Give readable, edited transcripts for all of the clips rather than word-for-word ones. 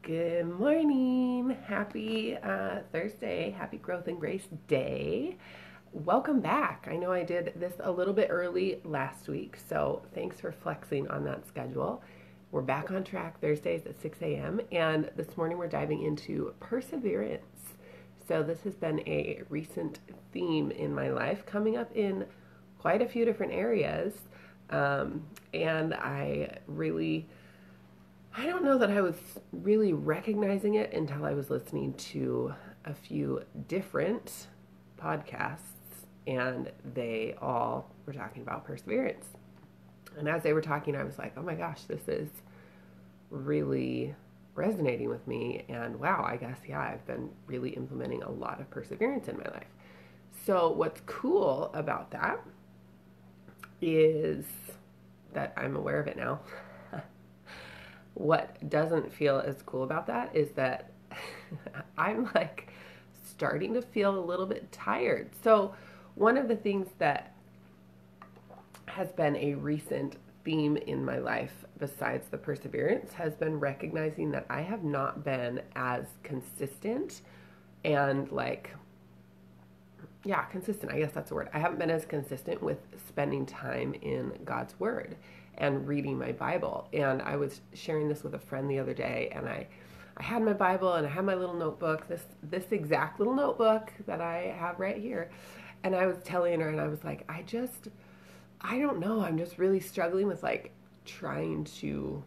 Good morning. Happy Thursday. Happy Growth and Grace Day. Welcome back. I know I did this a little bit early last week, so thanks for flexing on that schedule. We're back on track Thursdays at 6 a.m. and this morning we're diving into perseverance. So this has been a recent theme in my life, coming up in quite a few different areas, and I don't know that I was really recognizing it until I was listening to a few different podcasts, and they all were talking about perseverance. And as they were talking, I was like, oh my gosh, this is really resonating with me. And wow, I guess, yeah, I've been really implementing a lot of perseverance in my life. So, what's cool about that is that I'm aware of it now. What doesn't feel as cool about that is that I'm like starting to feel a little bit tired. So, one of the things that has been a recent theme in my life, besides the perseverance, has been recognizing that I have not been as consistent and consistent. I guess that's the word. I haven't been as consistent with spending time in God's Word and reading my Bible. And I was sharing this with a friend the other day, and I had my Bible and I had my little notebook, this exact little notebook that I have right here. And I was telling her, and I was like, I don't know. I'm just really struggling with trying to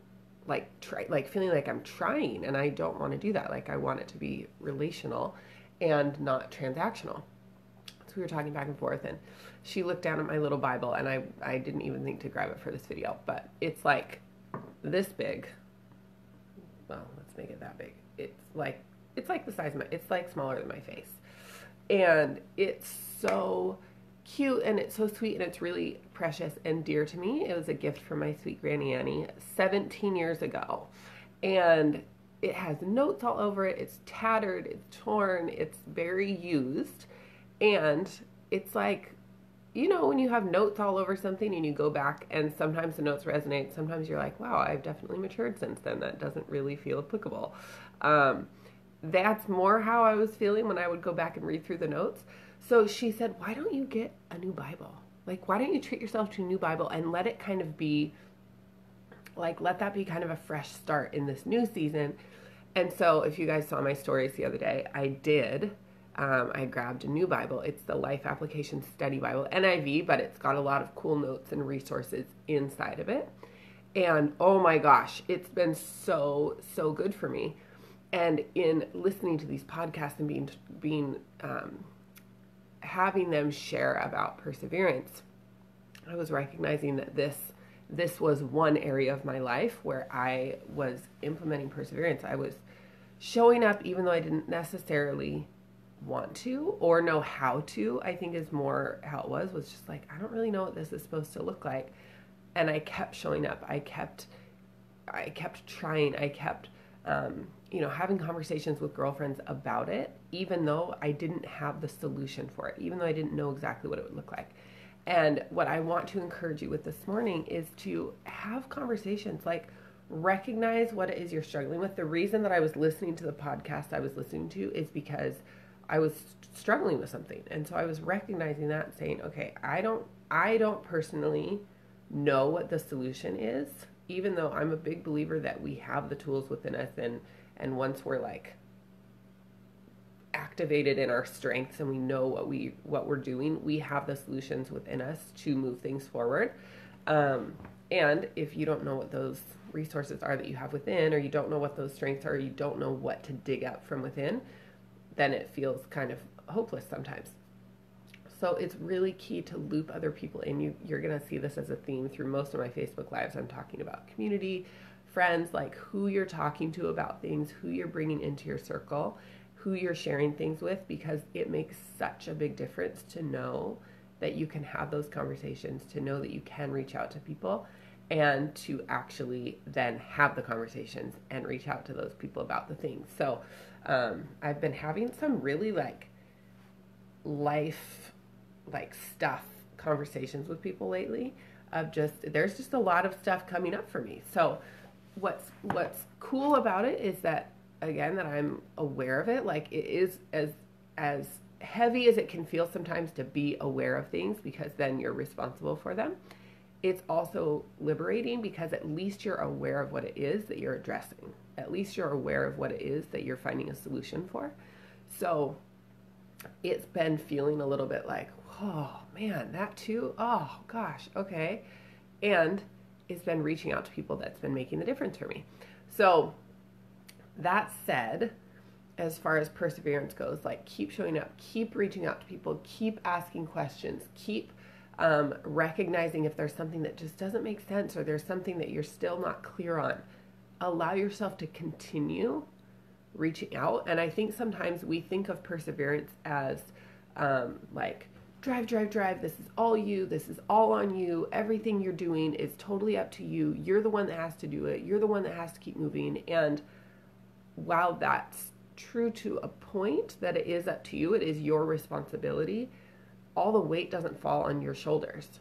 feeling like I'm trying, and I don't want to do that. Like, I want it to be relational and not transactional. So we were talking back and forth, and she looked down at my little Bible, and I didn't even think to grab it for this video, but it's like this big. Well, let's make it that big. It's like the size of it's like smaller than my face. And it's so cute, and it's so sweet, and it's really precious and dear to me. It was a gift from my sweet Granny Annie 17 years ago. And it has notes all over it. It's tattered, it's torn, it's very used. And it's like, when you have notes all over something and you go back and sometimes the notes resonate, sometimes you're like, wow, I've definitely matured since then. That doesn't really feel applicable. That's more how I was feeling when I would go back and read through the notes. So she said, why don't you get a new Bible? Why don't you treat yourself to a new Bible and let it kind of be, let that be kind of a fresh start in this new season. And so if you guys saw my stories the other day, I did. I grabbed a new Bible. It's the Life Application Study Bible, NIV, but it's got a lot of cool notes and resources inside of it. And oh my gosh, it's been so, so good for me. And in listening to these podcasts and having them share about perseverance, I was recognizing that this was one area of my life where I was implementing perseverance. I was showing up even though I didn't necessarily want to or know how to. I think is more how it was just like, I don't really know what this is supposed to look like. And I kept showing up. I kept trying. I kept having conversations with girlfriends about it, even though I didn't have the solution for it, even though I didn't know exactly what it would look like. And what I want to encourage you with this morning is to have conversations, recognize what it is you're struggling with. The reason that I was listening to the podcast I was listening to is because I was struggling with something. And so I was recognizing that and saying, okay, I don't personally know what the solution is, even though I'm a big believer that we have the tools within us, and once we're activated in our strengths and we know what we're doing, we have the solutions within us to move things forward. And if you don't know what those resources are that you have within, or you don't know what those strengths are, or you don't know what to dig up from within, then it feels kind of hopeless sometimes. So it's really key to loop other people in. You're going to see this as a theme through most of my Facebook Lives. I'm talking about community, friends, who you're talking to about things, who you're bringing into your circle, who you're sharing things with, because it makes such a big difference to know that you can have those conversations, to know that you can reach out to people, and to actually then have the conversations and reach out to those people about the things. So I've been having some really life stuff conversations with people lately of there's just a lot of stuff coming up for me. So what's cool about it is that again, that I'm aware of it. Like, it is as heavy as it can feel sometimes to be aware of things, because then you're responsible for them. It's also liberating, because at least you're aware of what it is that you're addressing. At least you're aware of what it is that you're finding a solution for. So it's been feeling a little bit like, oh man, that too? Oh gosh, okay. And it's been reaching out to people that's been making the difference for me. So that said, as far as perseverance goes, like, keep showing up, keep reaching out to people, keep asking questions, keep recognizing if there's something that just doesn't make sense, or there's something that you're still not clear on. Allow yourself to continue reaching out. And I think sometimes we think of perseverance as like, drive, this is all you, this is all on you, everything you're doing is totally up to you, you're the one that has to do it, you're the one that has to keep moving. And while that's true to a point, that it is up to you, it is your responsibility, all the weight doesn't fall on your shoulders.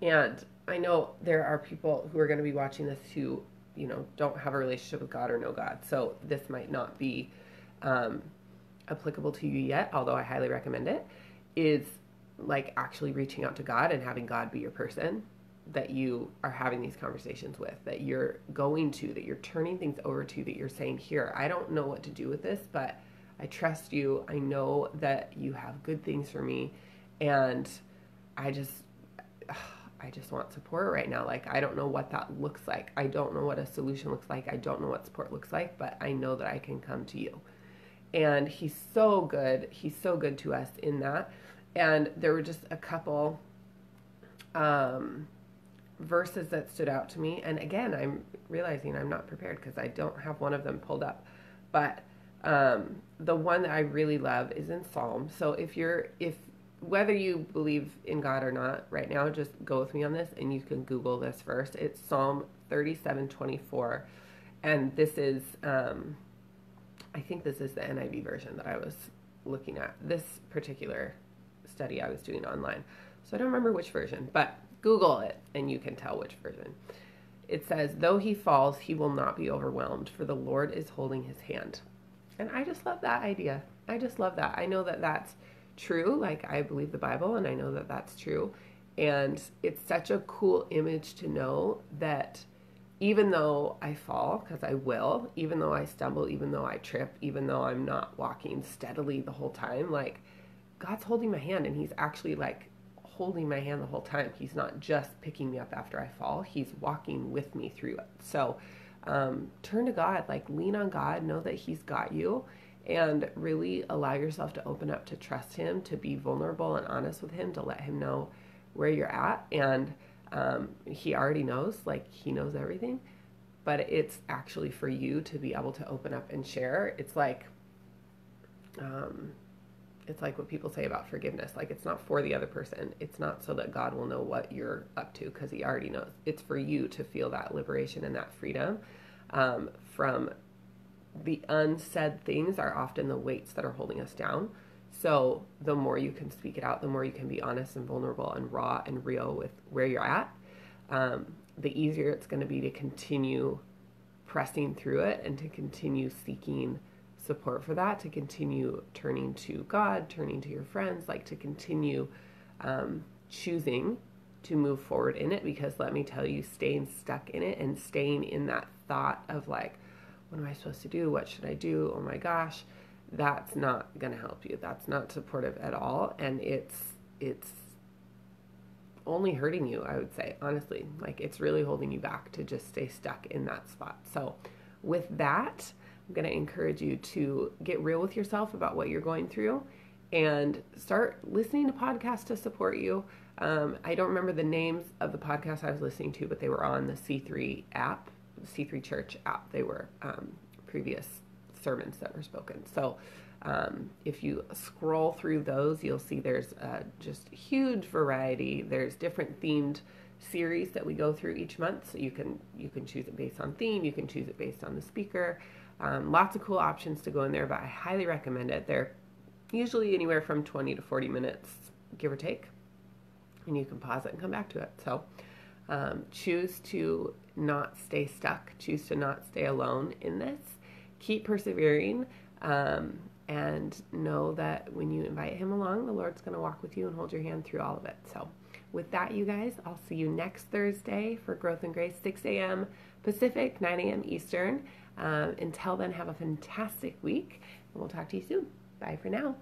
And I know there are people who are going to be watching this who, don't have a relationship with God or know God. So this might not be applicable to you yet, although I highly recommend it, is like actually reaching out to God and having God be your person that you are having these conversations with, that you're going to, that you're turning things over to, that you're saying, here, I don't know what to do with this, but I trust you. I know that you have good things for me. And I just want support right now. Like, I don't know what that looks like. I don't know what a solution looks like. I don't know what support looks like, but I know that I can come to you. And he's so good. He's so good to us in that. And there were just a couple verses that stood out to me. And again, I'm realizing I'm not prepared because I don't have one of them pulled up. But the one that I really love is in Psalm. So whether you believe in God or not right now, just go with me on this, and you can Google this verse. It's Psalm 37:24. And this is, I think this is the NIV version that I was looking at. This particular study I was doing online. So I don't remember which version, but Google it and you can tell which version. It says, though he falls, he will not be overwhelmed, for the Lord is holding his hand. And I just love that idea. I just love that. I know that that's true. Like, I believe the Bible, and I know that that's true. And it's such a cool image to know that even though I fall, because I will, even though I stumble, even though I trip, even though I'm not walking steadily the whole time, like, God's holding my hand, and he's actually like holding my hand the whole time. He's not just picking me up after I fall. He's walking with me through it. So turn to God, like, lean on God, know that he's got you, and really allow yourself to open up, to trust him, to be vulnerable and honest with him, to let him know where you're at. And he already knows, like, he knows everything, but it's actually for you to be able to open up and share. It's like what people say about forgiveness. Like, it's not for the other person. It's not so that God will know what you're up to, because he already knows. It's for you to feel that liberation and that freedom from the unsaid things are often the weights that are holding us down. So the more you can speak it out, the more you can be honest and vulnerable and raw and real with where you're at, the easier it's going to be to continue pressing through it and to continue seeking support for that, to continue turning to God, turning to your friends, like, to continue choosing to move forward in it. Because let me tell you, staying stuck in it and staying in that thought of like, what am I supposed to do? What should I do? Oh my gosh, that's not going to help you. That's not supportive at all. And it's only hurting you, I would say, honestly. Like, it's really holding you back to just stay stuck in that spot. So with that, I'm going to encourage you to get real with yourself about what you're going through and start listening to podcasts to support you. I don't remember the names of the podcasts I was listening to, but they were on the C3 app, the C3 Church app. They were previous sermons that were spoken. So if you scroll through those, you'll see there's just huge variety. There's different themed series that we go through each month. So you can choose it based on theme. You can choose it based on the speaker. Lots of cool options to go in there, but I highly recommend it. They're usually anywhere from 20 to 40 minutes, give or take, and you can pause it and come back to it. So choose to not stay stuck, choose to not stay alone in this, keep persevering, and know that when you invite him along, the Lord's going to walk with you and hold your hand through all of it. So with that, you guys, I'll see you next Thursday for Growth and Grace, 6 a.m. Pacific, 9 a.m. Eastern. Until then, have a fantastic week, and we'll talk to you soon. Bye for now.